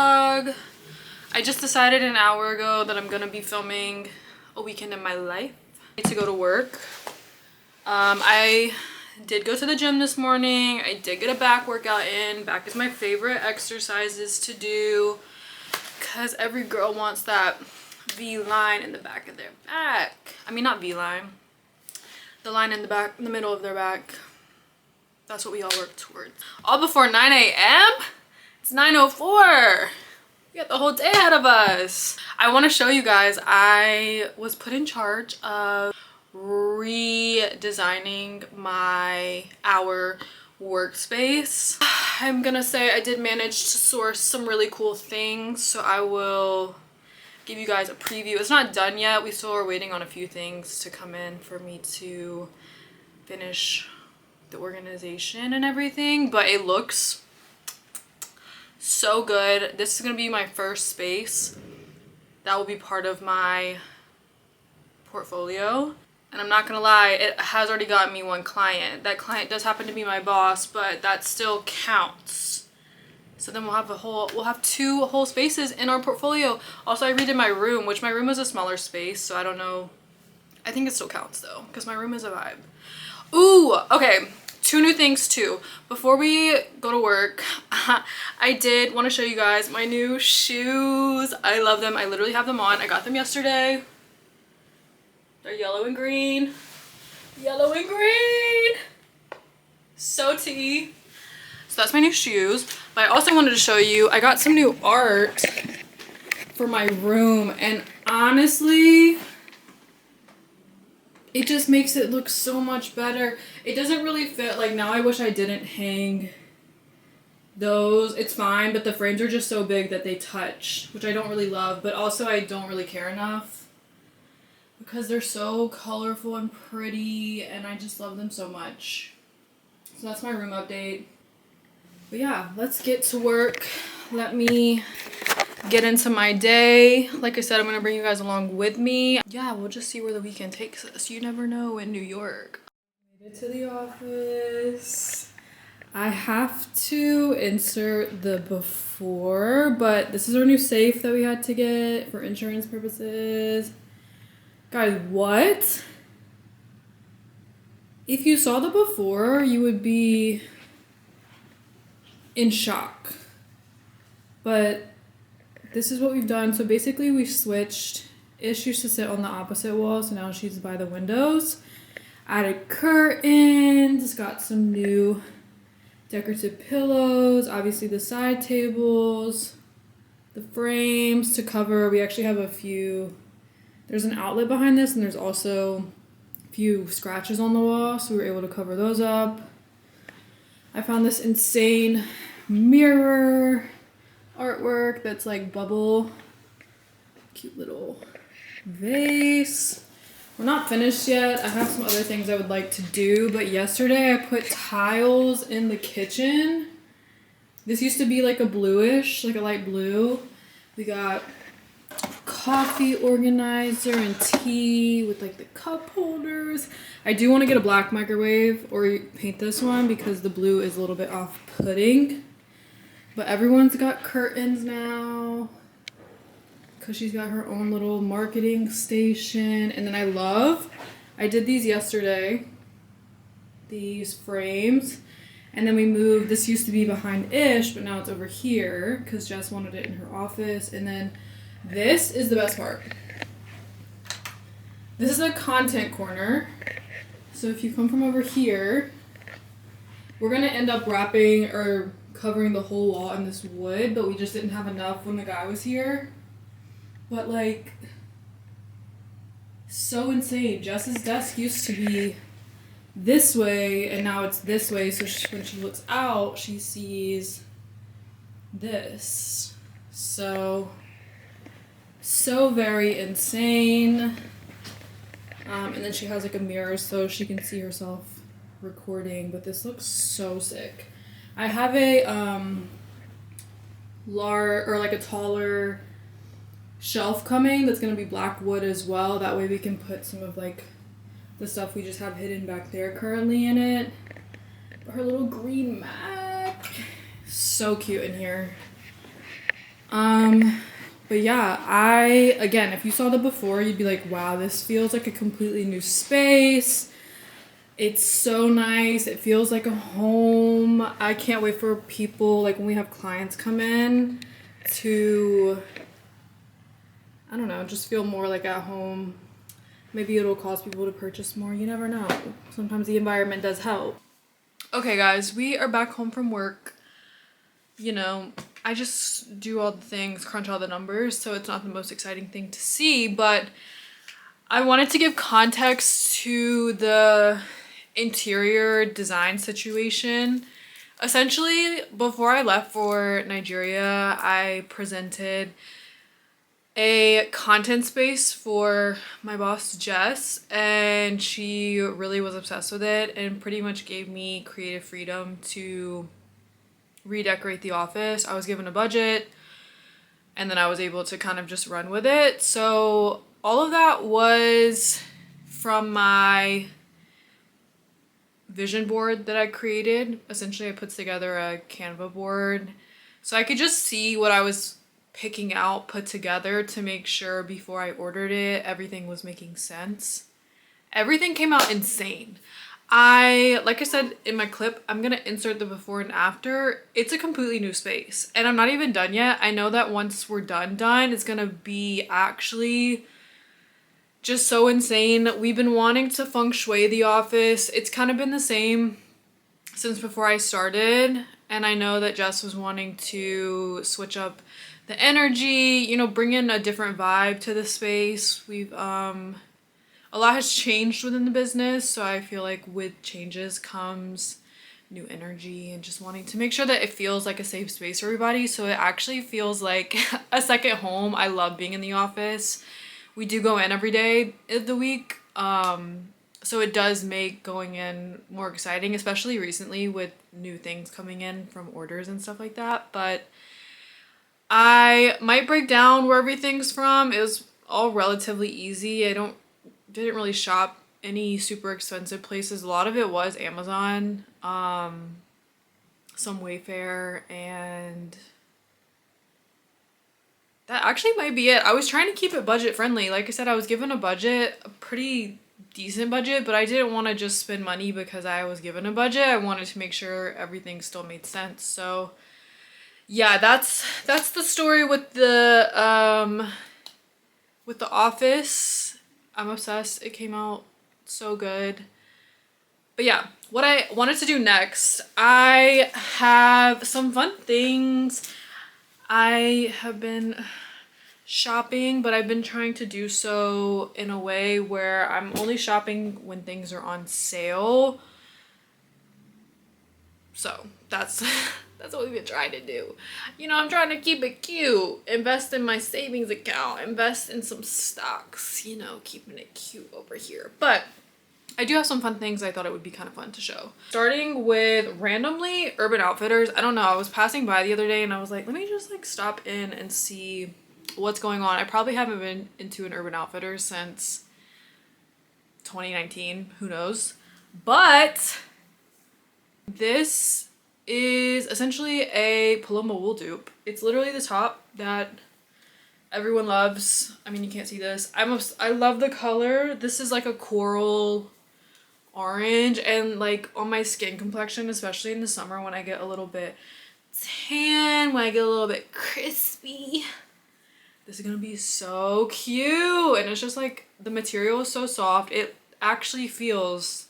vlog. I just decided an hour ago that I'm gonna be filming a weekend in my life. I need to go to work. I did go to the gym this morning. I did get a back workout in. Back is my favorite exercises to do because every girl wants that V-line in the back of their back. I mean, not V-line. The line in the back, in the middle of their back. That's what we all work towards. All before 9 a.m.? It's 9:04. We got the whole day ahead of us. I want to show you guys, I was put in charge of redesigning our workspace. I'm gonna say I did manage to source some really cool things, so I will give you guys a preview. It's not done yet. We still are waiting on a few things to come in for me to finish the organization and everything, but it looks so good. This is gonna be my first space that will be part of my portfolio, and I'm not gonna lie, it has already gotten me one client. That client does happen to be my boss, but that still counts. So then we'll have two whole spaces in our portfolio. Also, I redid my room, which my room was a smaller space, so I don't know. I think it still counts though, because my room is a vibe. Ooh, okay, 2 new things too. Before we go to work, I did want to show you guys my new shoes. I love them. I literally have them on. I got them yesterday. They're yellow and green. Yellow and green. So tea. So that's my new shoes. But I also wanted to show you, I got some new art for my room, and honestly, it just makes it look so much better. It doesn't really fit. Like, now I wish I didn't hang those. It's fine, but the frames are just so big that they touch, which I don't really love, but also I don't really care enough because they're so colorful and pretty, and I just love them so much. So that's my room update. But yeah, let's get to work. Let me get into my day. Like I said, I'm gonna bring you guys along with me. Yeah, we'll just see where the weekend takes us. You never know in New York. Made it to the office. I have to insert the before, but this is our new safe that we had to get for insurance purposes. Guys, what? If you saw the before, you would be in shock. But this is what we've done. So basically we switched. Ish used to sit on the opposite wall, so now she's by the windows. Added curtains, got some new decorative pillows, obviously the side tables, the frames to cover. We actually have a few, there's an outlet behind this, and there's also a few scratches on the wall, so we were able to cover those up. I found this insane mirror artwork that's like bubble, cute little vase. We're not finished yet. I have some other things I would like to do, but yesterday I put tiles in the kitchen. This used to be like a bluish, like a light blue. We got coffee organizer and tea with like the cup holders. I do want to get a black microwave or paint this one because the blue is a little bit off-putting. But everyone's got curtains now because she's got her own little marketing station. And then I did these yesterday, these frames. And then we moved, this used to be behind Ish, but now it's over here because Jess wanted it in her office. And then this is the best part. This is a content corner. So if you come from over here, we're gonna end up wrapping or covering the whole wall in this wood, but we just didn't have enough when the guy was here. But like, so insane. Jess's desk used to be this way, and now it's this way, so when she looks out, she sees this. So very insane. And then she has like a mirror so she can see herself recording, but this looks so sick. I have a a taller shelf coming that's gonna be black wood as well. That way we can put some of like the stuff we just have hidden back there currently in it. Her little green Mac, so cute in here. But yeah, again, if you saw the before, you'd be like, wow, this feels like a completely new space. It's so nice. It feels like a home. I can't wait for people, like when we have clients come in, to, I don't know, just feel more like at home. Maybe it'll cause people to purchase more. You never know. Sometimes the environment does help. Okay, guys, we are back home from work. You know, I just do all the things, crunch all the numbers, so it's not the most exciting thing to see, but I wanted to give context to the interior design situation. Essentially, before I left for Nigeria, I presented a content space for my boss Jess, and she really was obsessed with it and pretty much gave me creative freedom to redecorate the office. I was given a budget and then I was able to kind of just run with it. So all of that was from my vision board that I created. Essentially, I put together a Canva board so I could just see what I was picking out, put together to make sure before I ordered it, everything was making sense. Everything came out insane. Like I said in my clip, I'm gonna insert the before and after. It's a completely new space and I'm not even done yet. I know that once we're done, it's gonna be actually just so insane. We've been wanting to feng shui the office. It's kind of been the same since before I started. And I know that Jess was wanting to switch up the energy, you know, bring in a different vibe to the space. A lot has changed within the business, so I feel like with changes comes new energy and just wanting to make sure that it feels like a safe space for everybody. So it actually feels like a second home. I love being in the office. We do go in every day of the week. So it does make going in more exciting, especially recently with new things coming in from orders and stuff like that. But I might break down where everything's from. It was all relatively easy. Didn't really shop any super expensive places. A lot of it was Amazon, some Wayfair, and that actually might be it. I was trying to keep it budget friendly. Like I said, I was given a budget, a pretty decent budget, but I didn't want to just spend money because I was given a budget. I wanted to make sure everything still made sense. So yeah, that's the story with the Office. I'm obsessed. It came out so good. But yeah, what I wanted to do next, I have some fun things. I have been shopping, but I've been trying to do so in a way where I'm only shopping when things are on sale. So that's that's what we've been trying to do. You know, I'm trying to keep it cute. Invest in my savings account. Invest in some stocks. You know, keeping it cute over here. But I do have some fun things I thought it would be kind of fun to show. Starting with randomly Urban Outfitters. I don't know. I was passing by the other day and I was like, let me just like stop in and see what's going on. I probably haven't been into an Urban Outfitters since 2019. Who knows? But this is essentially a Paloma wool dupe. It's literally the top that everyone loves. I mean, you can't see this. I love the color. This is like a coral orange, and like on my skin complexion, especially in the summer when I get a little bit tan, when I get a little bit crispy, this is gonna be so cute. And it's just like the material is so soft. It actually feels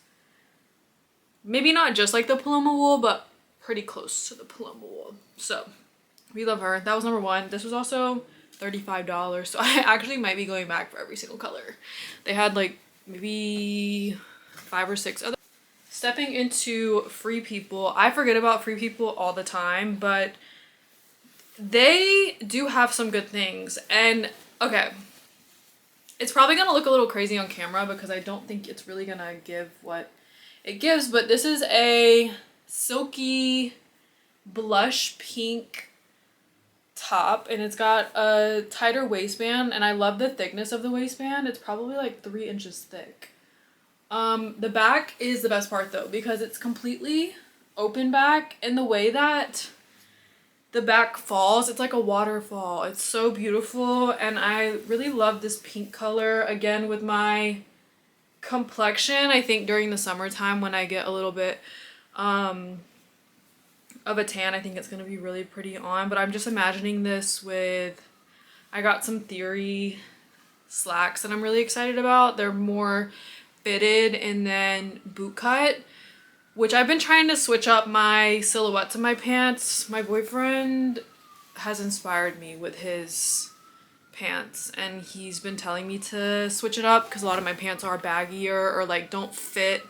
maybe not just like the Paloma wool, but pretty close to the Paloma wool. So we love her. That was number one. This was also $35, so I actually might be going back for every single color. They had like maybe 5 or 6 other. Stepping into Free People. I forget about Free People all the time, but they do have some good things. And okay, it's probably gonna look a little crazy on camera because I don't think it's really gonna give what it gives, but this is a silky blush pink top and it's got a tighter waistband, and I love the thickness of the waistband. It's probably like 3 inches thick. The back is the best part though, because it's completely open back, and the way that the back falls. It's like a waterfall. It's so beautiful, and I really love this pink color. Again, with my complexion, I think during the summertime when I get a little bit of a tan, I think it's gonna be really pretty on. But I'm just imagining this with, I got some Theory slacks that I'm really excited about. They're more fitted and then boot cut, which I've been trying to switch up my silhouette to my pants. My boyfriend has inspired me with his pants, and he's been telling me to switch it up because a lot of my pants are baggier or like don't fit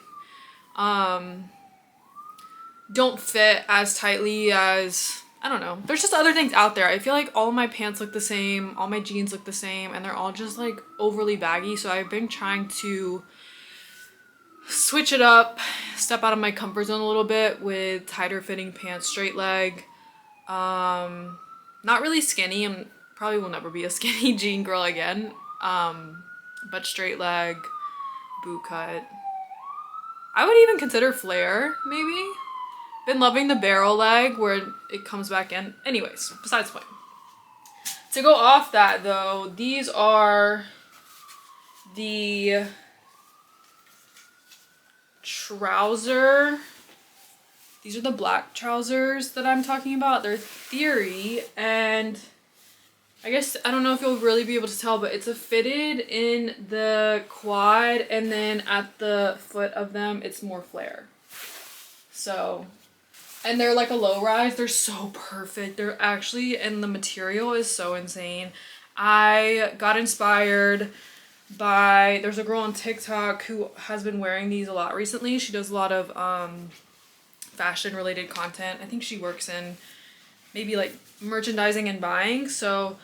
as tightly as, I don't know. There's just other things out there. I feel like all my pants look the same, all my jeans look the same, and they're all just like overly baggy. So I've been trying to switch it up, step out of my comfort zone a little bit with tighter fitting pants, straight leg. Not really skinny. I probably will never be a skinny jean girl again. But straight leg, boot cut. I would even consider flare, maybe. Been loving the barrel leg where it comes back in. Anyways, besides the point. To go off that though, these are the these are the black trousers that I'm talking about. They're Theory, and I guess, I don't know if you'll really be able to tell, but it's a fitted in the quad, and then at the foot of them it's more flare. So, and they're like a low rise. They're so perfect. They're actually, and the material is so insane. I got inspired by, there's a girl on TikTok who has been wearing these a lot recently. She does a lot of fashion related content. I think she works in maybe like merchandising and buying. So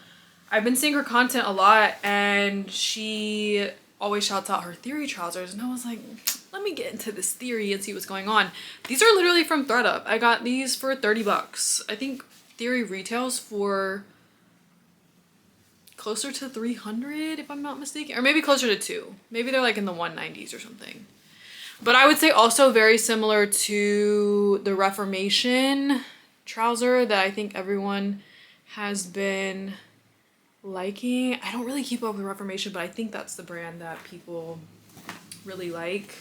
I've been seeing her content a lot, and she always shouts out her Theory trousers, and I was like, let me get into this Theory and see what's going on. These are literally from ThredUp. I got these for 30 bucks. I think Theory retails for closer to 300 if I'm not mistaken, or maybe closer to 2. Maybe they're like in the 190s or something. But I would say also very similar to the Reformation trouser that I think everyone has been liking. I don't really keep up with Reformation, but I think that's the brand that people really like.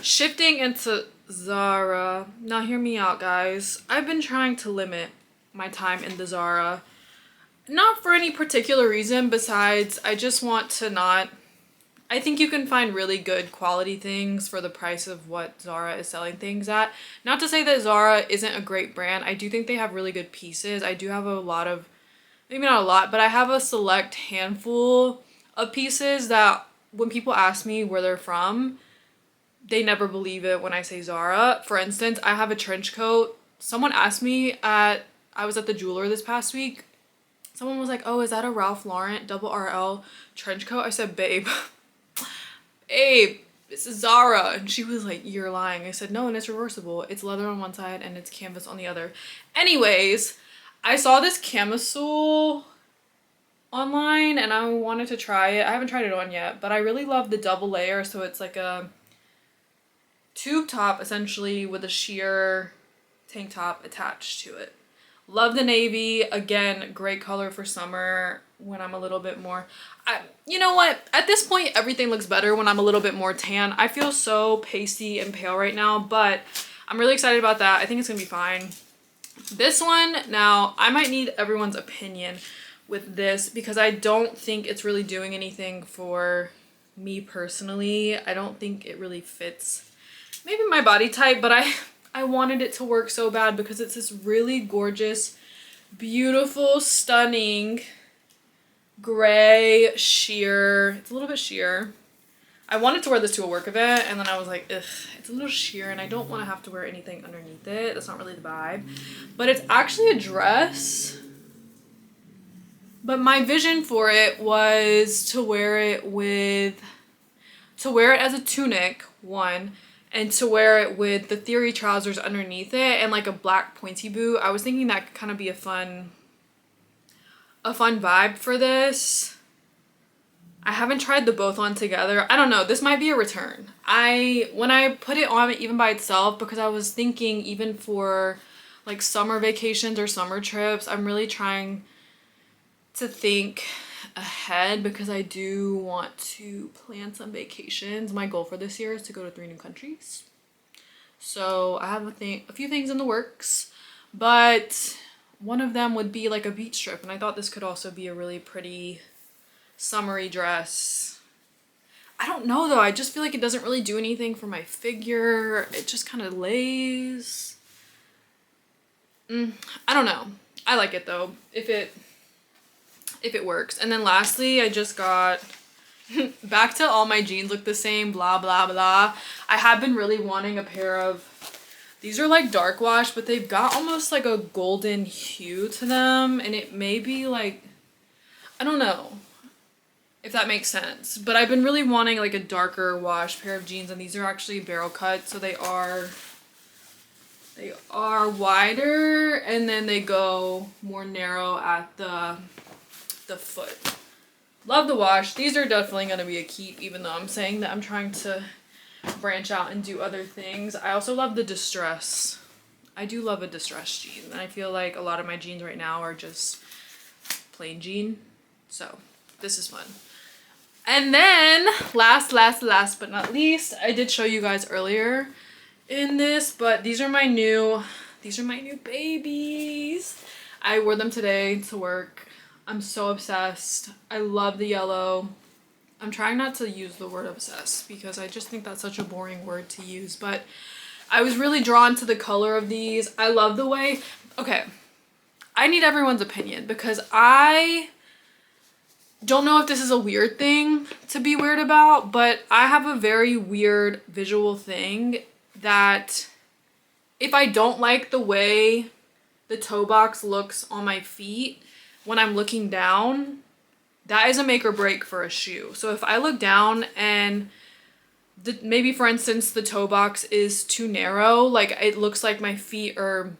Shifting into Zara. Now hear me out, guys. I've been trying to limit my time in the Zara. Not for any particular reason besides I just want to not... I think you can find really good quality things for the price of what Zara is selling things at. Not to say that Zara isn't a great brand. I do think they have really good pieces. I do have a lot of, maybe not a lot, but I have a select handful of pieces that when people ask me where they're from, they never believe it when I say Zara. For instance, I have a trench coat. Someone asked me I was at the jeweler this past week. Someone was like, oh, is that a Ralph Lauren double RL trench coat? I said, babe, this is Zara. And she was like, you're lying. I said, no, and it's reversible. It's leather on one side and it's canvas on the other. Anyways, I saw this camisole online and I wanted to try it. I haven't tried it on yet, but I really love the double layer. So it's like a tube top essentially with a sheer tank top attached to it. Love the navy. Again, great color for summer when I'm a little bit more... you know what? At this point, everything looks better when I'm a little bit more tan. I feel so pasty and pale right now, but I'm really excited about that. I think it's going to be fine. This one, now, I might need everyone's opinion with this because I don't think it's really doing anything for me personally. I don't think it really fits maybe my body type, but I wanted it to work so bad because it's this really gorgeous, beautiful, stunning gray sheer. It's a little bit sheer. I wanted to wear this to a work event and then I was like, ugh, it's a little sheer and I don't want to have to wear anything underneath it. That's not really the vibe. But it's actually a dress. But my vision for it was to wear it as a tunic, one, and to wear it with the Theory trousers underneath it and like a black pointy boot. I was thinking that could kind of be a fun vibe for this. I haven't tried the both on together. I don't know. This might be a return. When I put it on even by itself, because I was thinking even for like summer vacations or summer trips. I'm really trying to think ahead because I do want to plan some vacations. My goal for this year is to go to 3 new countries. So I have a few things in the works, but one of them would be like a beach trip, and I thought this could also be a really pretty summery dress. I don't know though, I just feel like it doesn't really do anything for my figure. It just kind of lays. I don't know. I like it though, if it works. And then lastly, I just got back to all my jeans look the same, blah blah blah. I have been really wanting a pair of, these are like dark wash, but they've got almost like a golden hue to them, and it may be like, I don't know if that makes sense, but I've been really wanting like a darker wash pair of jeans, and these are actually barrel cut, so they are wider, and then they go more narrow at the foot. Love the wash. These are definitely going to be a keep, even though I'm saying that I'm trying to branch out and do other things. I also love the distress. I do love a distressed jean, and I feel like a lot of my jeans right now are just plain jean, so this is fun. And then last but not least, I did show you guys earlier in this, but these are my new babies. I wore them today to work. I'm so obsessed. I love the yellow. I'm trying not to use the word obsessed because I just think that's such a boring word to use, but I was really drawn to the color of these. I love the way, okay, I need everyone's opinion because I don't know if this is a weird thing to be weird about, but I have a very weird visual thing that if I don't like the way the toe box looks on my feet when I'm looking down, that is a make or break for a shoe. So if I look down and maybe for instance the toe box is too narrow, like it looks like my feet are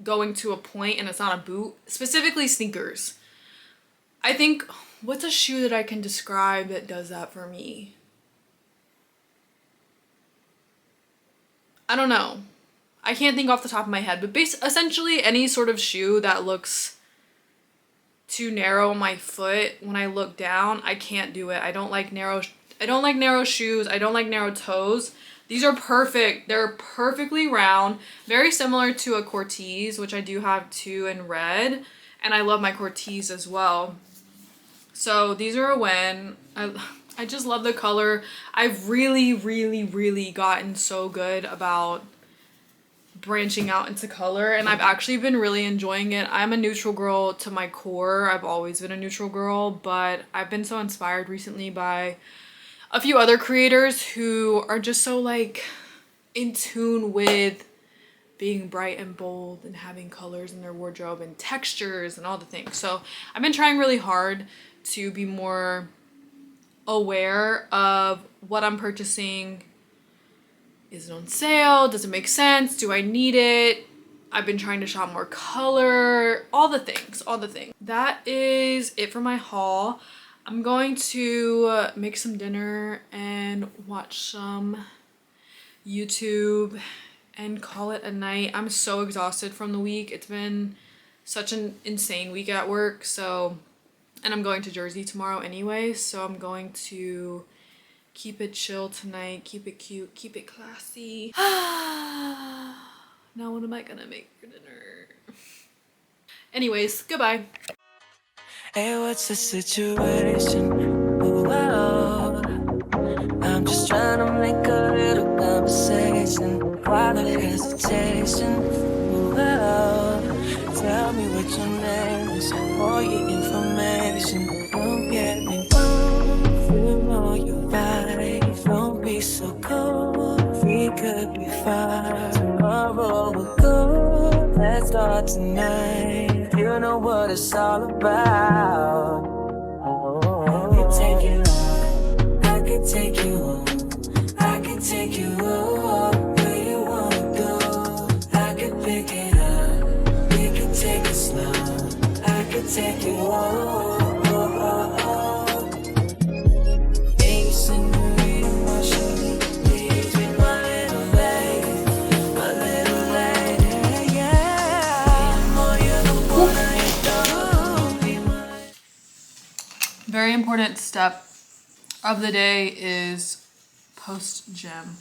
going to a point and it's not a boot, specifically sneakers. I think, what's a shoe that I can describe that does that for me? I don't know. I can't think off the top of my head, but essentially any sort of shoe that looks too narrow on my foot when I look down, I can't do it. I don't like narrow shoes. I don't like narrow toes. These are perfect. They're perfectly round, very similar to a Cortez, which I do have too in red, and I love my Cortez as well. So these are a win. I just love the color. I've really gotten so good about branching out into color, and I've actually been really enjoying it. I'm a neutral girl to my core. I've always been a neutral girl, but I've been so inspired recently by a few other creators who are just so like in tune with being bright and bold and having colors in their wardrobe and textures and all the things. So I've been trying really hard to be more aware of what I'm purchasing. Is it on sale? Does it make sense? Do I need it? I've been trying to shop more color, all the things. That is it for my haul. I'm going to make some dinner and watch some YouTube and call it a night. I'm so exhausted from the week. It's been such an insane week at work, and I'm going to Jersey tomorrow anyway, so I'm going to keep it chill tonight, keep it cute, keep it classy. Now what am I gonna make for dinner? Anyways, goodbye. Hey, what's the situation? Ooh, oh. I'm just trying to make a little conversation. Why the hesitation? Ooh, oh. Tell me what your name is, all your information. Don't get me wrong, you know you're right. Don't be so cold, we could be fine. Tomorrow we'll go, let's start tonight. You know what it's all about. I can take you out, I can take you home, I can take you home. Where you wanna go, I can pick it up, we can take it slow. I can take you home. very important step of the day is post-gym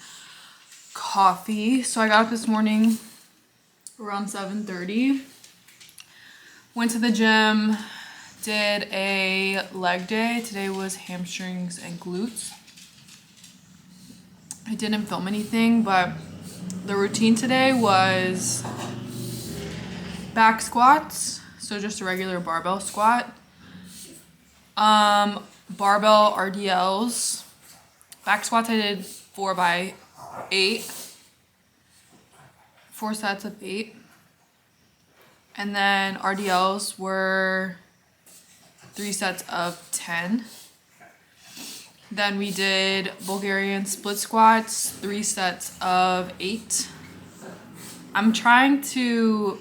coffee. So I got up this morning around 7:30, went to the gym, did a leg day. Today was hamstrings and glutes. I didn't film anything, but the routine today was back squats, so just a regular barbell squat, barbell RDLs. Back squats I did 4 by 8, 4 sets of 8, and then RDLs were 3 sets of 10. Then we did Bulgarian split squats, 3 sets of 8. I'm trying to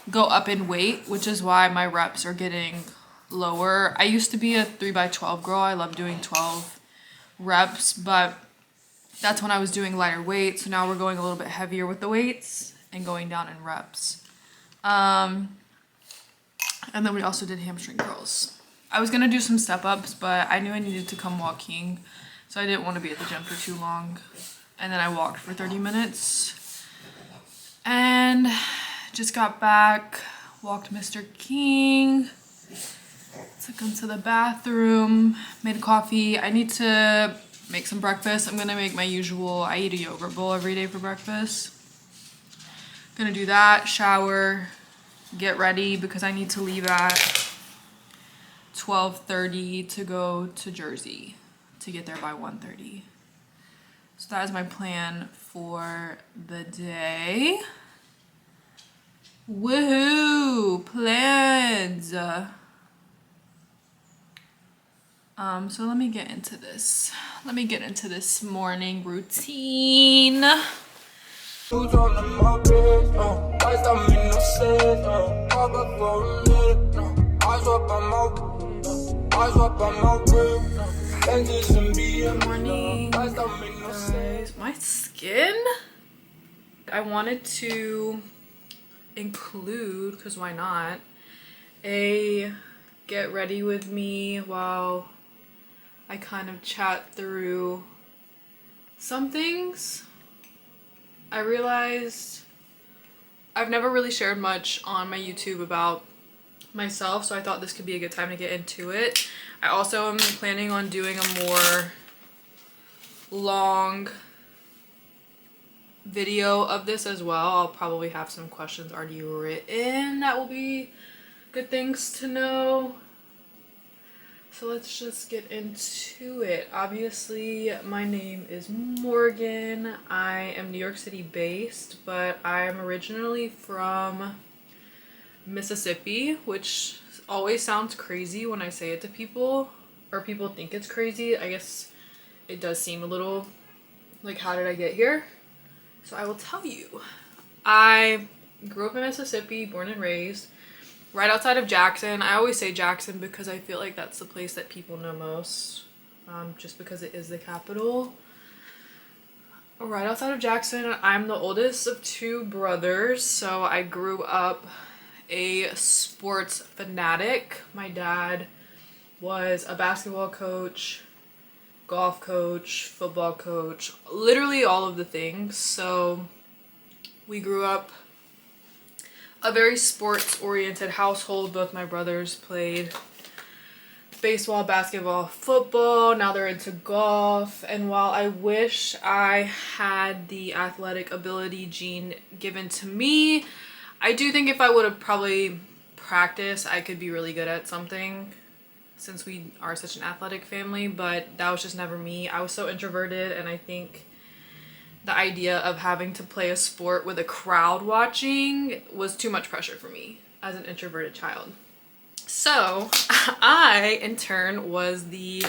go up in weight, which is why my reps are getting lower. I used to be a 3 by 12 girl. I love doing 12 reps, but that's when I was doing lighter weight. So now we're going a little bit heavier with the weights and going down in reps. And then we also did hamstring curls. I was gonna do some step ups, but I knew I needed to come walking, so I didn't want to be at the gym for too long. And then I walked for 30 minutes and just got back, walked Mr. King, took him to the bathroom, made a coffee. I need to make some breakfast. I'm gonna make my usual, I eat a yogurt bowl every day for breakfast. Gonna do that, shower, get ready because I need to leave at 12:30 to go to Jersey to get there by 1:30. So that is my plan for the day. Woohoo! Plans! So let me get into this. Let me get into this morning routine. Morning, guys. My skin? I wanted to include, because why not, a get ready with me while I kind of chat through some things. I realized I've never really shared much on my YouTube about myself, so I thought this could be a good time to get into it. I also am planning on doing a more long video of this as well. I'll probably have some questions already written that will be good things to know. So let's just get into it. Obviously, my name is Morgan. I am New York City based, but I am originally from Mississippi, which always sounds crazy when I say it to people, or people think it's crazy. I guess it does seem a little like, how did I get here? So I will tell you. I grew up in Mississippi, born and raised, right outside of Jackson. I always say Jackson because I feel like that's the place that people know most, just because it is the capital. Right outside of Jackson. I'm the oldest of 2 brothers, so I grew up a sports fanatic. My dad was a basketball coach, golf coach, football coach, literally all of the things. So we grew up a very sports oriented household. Both my brothers played baseball, basketball, football. Now they're into golf. And while I wish I had the athletic ability gene given to me, I do think if I would have probably practiced, I could be really good at something, since we are such an athletic family, but that was just never me. I was so introverted, and I think the idea of having to play a sport with a crowd watching was too much pressure for me as an introverted child. So I, in turn, was the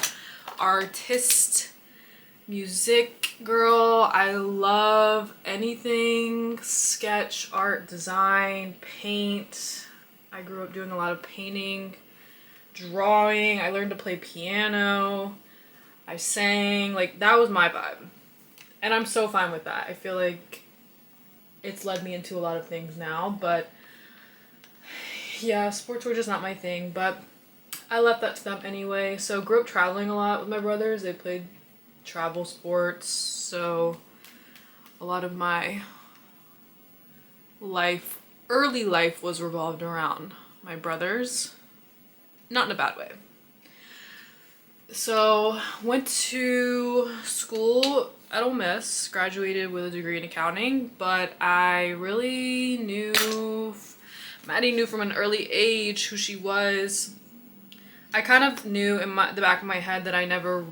artist, music girl. I love anything sketch, art, design, paint. I grew up doing a lot of painting, drawing. I learned to play piano. I sang. Like, that was my vibe. And I'm so fine with that. I feel like it's led me into a lot of things now, but yeah, sports were just not my thing. But I left that to them anyway. So grew up traveling a lot with my brothers. They played travel sports, so a lot of my early life was revolved around my brothers. Not in a bad way. So went to school at Ole Miss, graduated with a degree in accounting, but Maddie knew from an early age who she was. I kind of knew in the back of my head that I never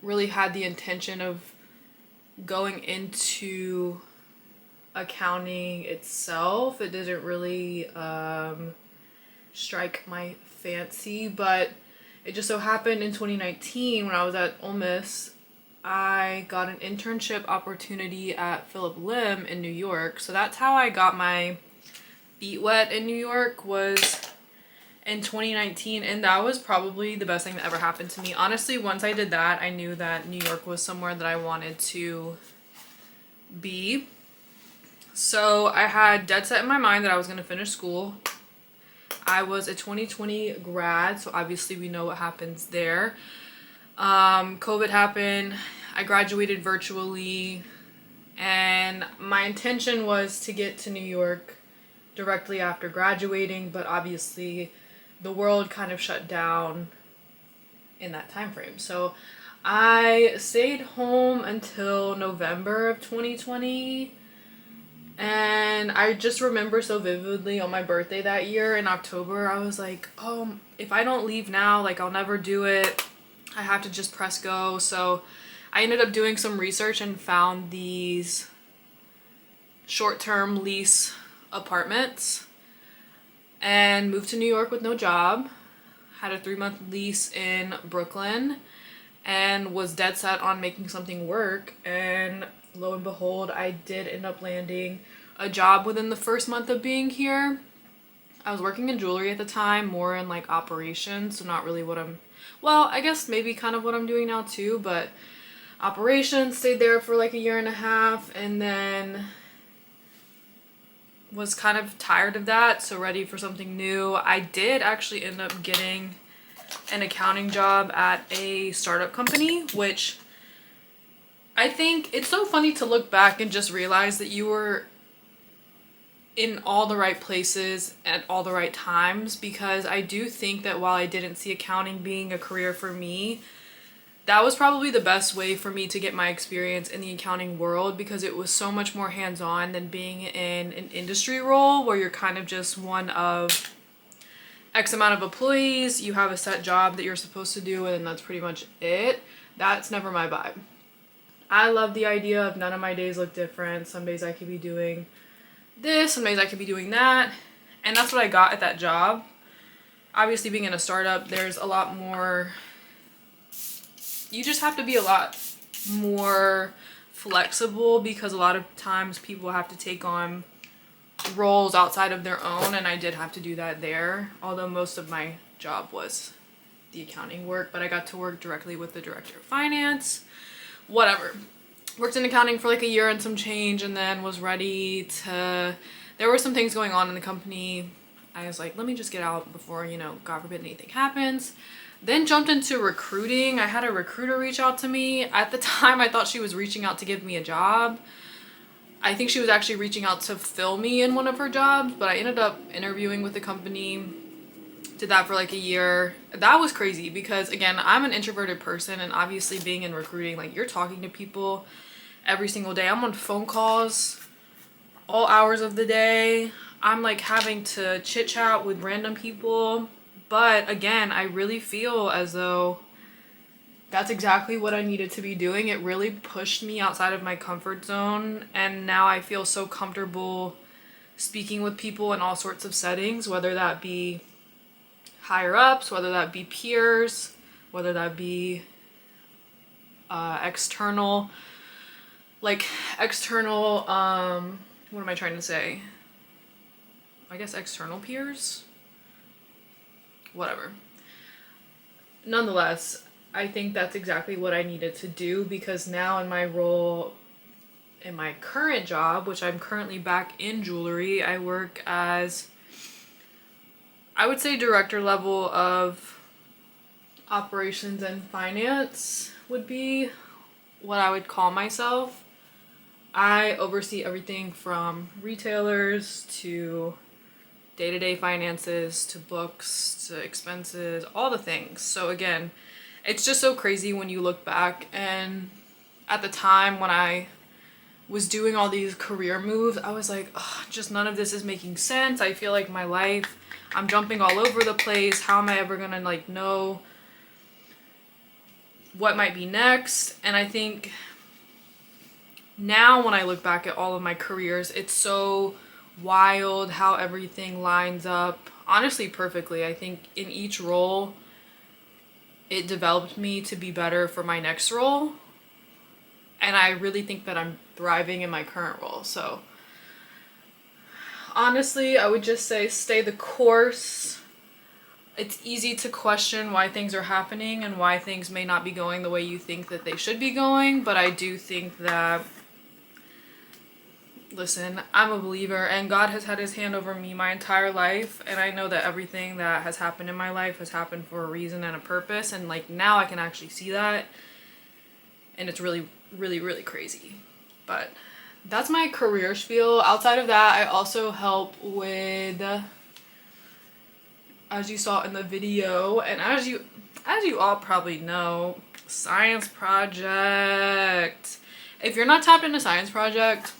really had the intention of going into accounting itself. It didn't really strike my fancy, but it just so happened in 2019 when I was at Ole Miss, I got an internship opportunity at Phillip Lim in New York. So that's how I got my feet wet in New York, was in 2019, and that was probably the best thing that ever happened to me. Honestly, once I did that, I knew that New York was somewhere that I wanted to be. So I had dead set in my mind that I was going to finish school. I was a 2020 grad, so obviously we know what happens there. COVID happened. I graduated virtually, and my intention was to get to New York directly after graduating, but obviously the world kind of shut down in that time frame. So I stayed home until November of 2020. And I just remember so vividly on my birthday that year in October, I was like, oh, if I don't leave now, like I'll never do it. I have to just press go. So I ended up doing some research and found these short-term lease apartments and moved to New York with no job. Had a 3-month lease in Brooklyn and was dead set on making something work. And lo and behold, I did end up landing a job within the first month of being here. I was working in jewelry at the time, more in like operations, so not really I guess maybe kind of what I'm doing now too, but operations. Stayed there for like a year and a half, and then was kind of tired of that, so ready for something new. I did actually end up getting an accounting job at a startup company, which I think it's so funny to look back and just realize that you were in all the right places at all the right times, because I do think that while I didn't see accounting being a career for me, that was probably the best way for me to get my experience in the accounting world, because it was so much more hands-on than being in an industry role where you're kind of just one of X amount of employees, you have a set job that you're supposed to do, and that's pretty much it. That's never my vibe. I love the idea of none of my days look different. Some days I could be doing this, some days I could be doing that. And that's what I got at that job. Obviously, being in a startup, there's a lot more, you just have to be a lot more flexible, because a lot of times people have to take on roles outside of their own, and I did have to do that there, although most of my job was the accounting work, but I got to work directly with the director of finance. Whatever. Worked in accounting for like a year and some change, and then was ready to, there were some things going on in the company. I was like, let me just get out before, God forbid anything happens. Then jumped into recruiting. I had a recruiter reach out to me. At the time, I thought she was reaching out to give me a job. I think she was actually reaching out to fill me in one of her jobs, but I ended up interviewing with the company. Did that for like a year. That was crazy because, again, I'm an introverted person, and obviously being in recruiting, like, you're talking to people every single day. I'm on phone calls all hours of the day. I'm like having to chit chat with random people. But again, I really feel as though that's exactly what I needed to be doing. It really pushed me outside of my comfort zone, and now I feel so comfortable speaking with people in all sorts of settings, whether that be higher ups, whether that be peers, whether that be external, what am I trying to say? I guess external peers? Whatever. Nonetheless, I think that's exactly what I needed to do, because now in my role, in my current job, which I'm currently back in jewelry, I work as, I would say, director level of operations and finance would be what I would call myself. I oversee everything from retailers to day-to-day finances to books to expenses, all the things. So again, it's just so crazy when you look back, and at the time when I was doing all these career moves, I was like, ugh, just none of this is making sense. I feel like my life, I'm jumping all over the place. How am I ever gonna like know what might be next? And I think now when I look back at all of my careers, it's so wild how everything lines up honestly perfectly. I think in each role it developed me to be better for my next role, and I really think that I'm thriving in my current role. So honestly, I would just say stay the course. It's easy to question why things are happening and why things may not be going the way you think that they should be going, but I do think that, listen, I'm a believer and God has had his hand over me my entire life, and I know that everything that has happened in my life has happened for a reason and a purpose, and like now I can actually see that, and it's really, really, really crazy. But that's my career spiel. Outside of that, I also help with, as you saw in the video, and as you all probably know, Science Project. If you're not tapped into Science Project,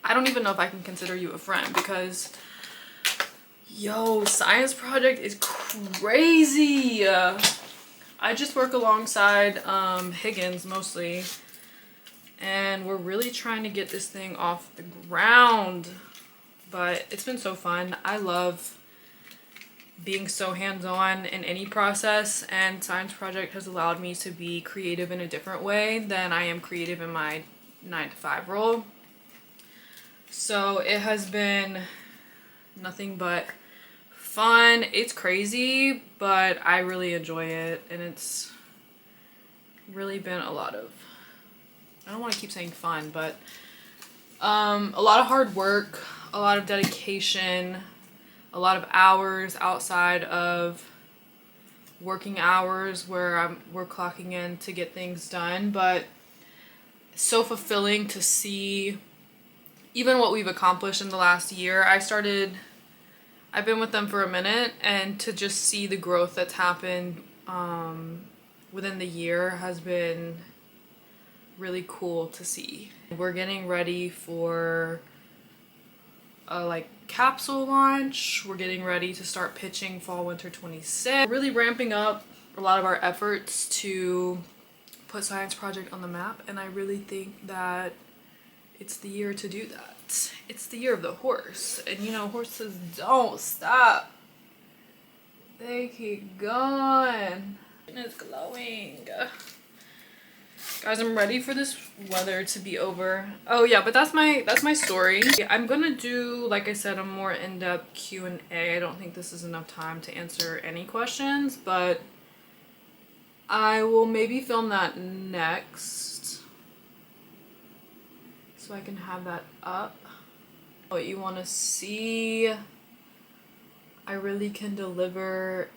I don't even know if I can consider you a friend, because yo, Science Project is crazy. I just work alongside Higgins mostly, and we're really trying to get this thing off the ground, but it's been so fun. I love being so hands-on in any process, and Science Project has allowed me to be creative in a different way than I am creative in my 9-to-5 role. So it has been nothing but fun. It's crazy, but I really enjoy it, and it's really been a lot of, I don't want to keep saying fun, but a lot of hard work, a lot of dedication, a lot of hours outside of working hours where we're clocking in to get things done, but so fulfilling to see even what we've accomplished in the last year. I've been with them for a minute, and to just see the growth that's happened within the year has been really cool to see. We're getting ready for a like capsule launch. We're getting ready to start pitching fall winter 26. We're really ramping up a lot of our efforts to put Science Project on the map, and I really think that it's the year to do that. It's the year of the horse, and you know, horses don't stop. They keep going. And it's glowing. Guys, I'm ready for this weather to be over. Oh yeah, but that's my story. I'm gonna do, like I said, a more in-depth Q&A. I don't think this is enough time to answer any questions, but I will maybe film that next, so I can have that up. What you want to see, I really can deliver.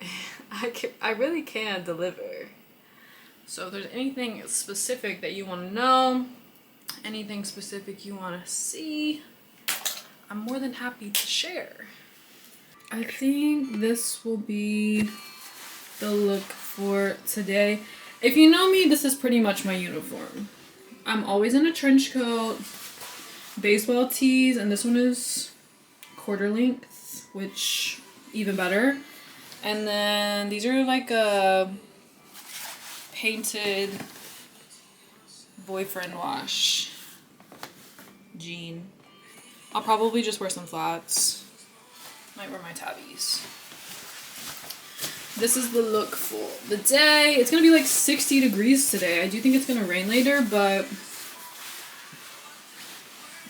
I really can deliver. So if there's anything specific that you want to know, anything specific you want to see, I'm more than happy to share. I think this will be the look for today. If you know me, this is pretty much my uniform. I'm always in a trench coat, baseball tees, and this one is quarter length, which even better. And then these are like a painted boyfriend wash jean. I'll probably just wear some flats. Might wear my tabbies. This is the look for the day. It's gonna be like 60 degrees today. I do think it's gonna rain later, but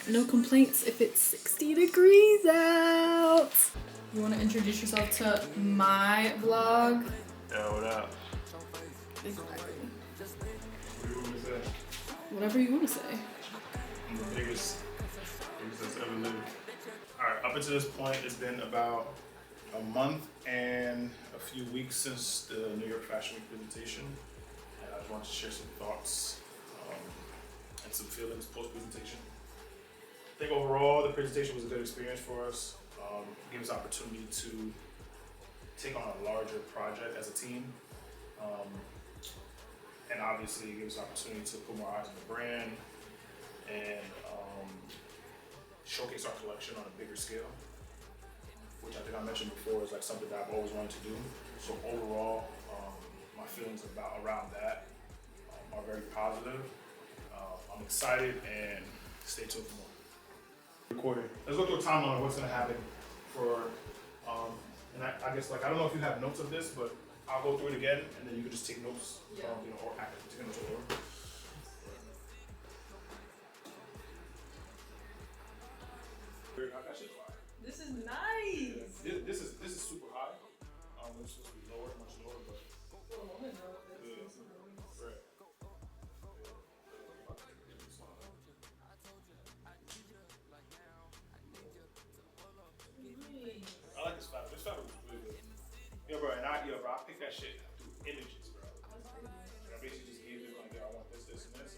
no complaints if it's 60 degrees out. You wanna introduce yourself to my vlog? Yo, what up? Exactly. What do you want to say? Whatever you wanna say. I'm the biggest that's ever lived. Alright, up until this point, it's been about a month and a few weeks since the New York Fashion Week presentation, and I just wanted to share some thoughts and some feelings post-presentation. I think overall the presentation was a good experience for us. It gave us opportunity to take on a larger project as a team. And obviously it gives us opportunity to put more eyes on the brand and showcase our collection on a bigger scale, which I think I mentioned before is like something that I've always wanted to do. So overall, my feelings around that are very positive. I'm excited and stay tuned for more. Recording. Let's go through a timeline of what's gonna happen for, and I guess like, I don't know if you have notes of this, but I'll go through it again and then you can just take notes, or take notes over. That shit's fire. This is nice. Yeah, this is super high. It's supposed to be lower, much lower, but right. I like this fabric. This fabric is really good. Yo, bro, I picked that shit through images, bro. Like, I basically just gave it like, I want this, and this.